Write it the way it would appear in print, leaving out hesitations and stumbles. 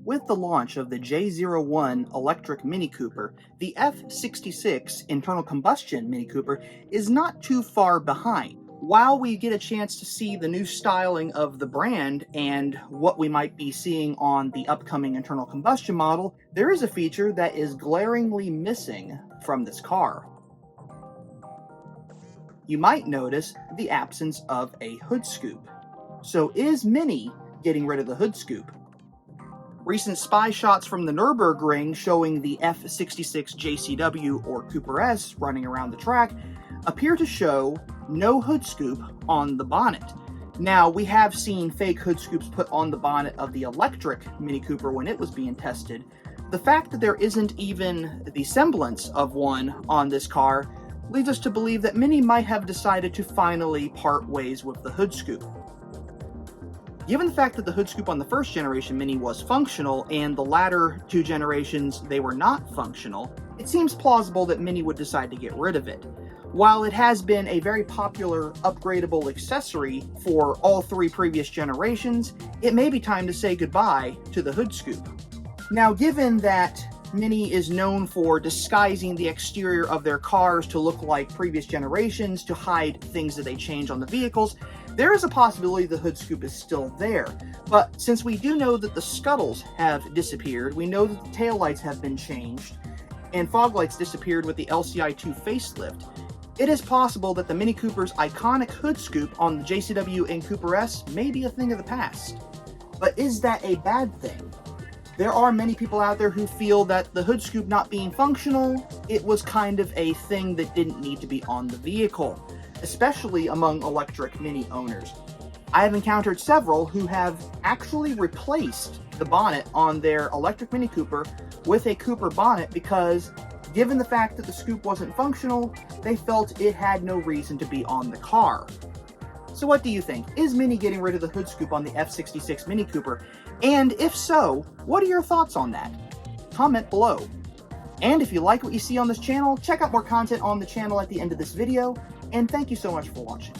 With the launch of the J01 electric Mini Cooper, the F66 internal combustion Mini Cooper is not too far behind. While we get a chance to see the new styling of the brand and what we might be seeing on the upcoming internal combustion model, there is a feature that is glaringly missing from this car. You might notice the absence of a hood scoop. So is Mini getting rid of the hood scoop? Recent spy shots from the Nürburgring showing the F66 JCW or Cooper S running around the track appear to show no hood scoop on the bonnet. Now, we have seen fake hood scoops put on the bonnet of the electric Mini Cooper when it was being tested. The fact that there isn't even the semblance of one on this car leads us to believe that Mini might have decided to finally part ways with the hood scoop. Given the fact that the hood scoop on the first generation Mini was functional and the latter two generations they were not functional, it seems plausible that Mini would decide to get rid of it. While it has been a very popular upgradable accessory for all three previous generations, it may be time to say goodbye to the hood scoop. Now, given that Mini is known for disguising the exterior of their cars to look like previous generations to hide things that they change on the vehicles, there is a possibility the hood scoop is still there. But since we do know that the scuttles have disappeared, we know that the taillights have been changed, and fog lights disappeared with the LCI2 facelift, it is possible that the Mini Cooper's iconic hood scoop on the JCW and Cooper S may be a thing of the past. But is that a bad thing? There are many people out there who feel that the hood scoop not being functional, it was kind of a thing that didn't need to be on the vehicle, especially among electric Mini owners. I have encountered several who have actually replaced the bonnet on their electric Mini Cooper with a Cooper bonnet because, given the fact that the scoop wasn't functional, they felt it had no reason to be on the car. So what do you think? Is Mini getting rid of the hood scoop on the F66 Mini Cooper? And if so, what are your thoughts on that? Comment below. And if you like what you see on this channel, check out more content on the channel at the end of this video, and thank you so much for watching.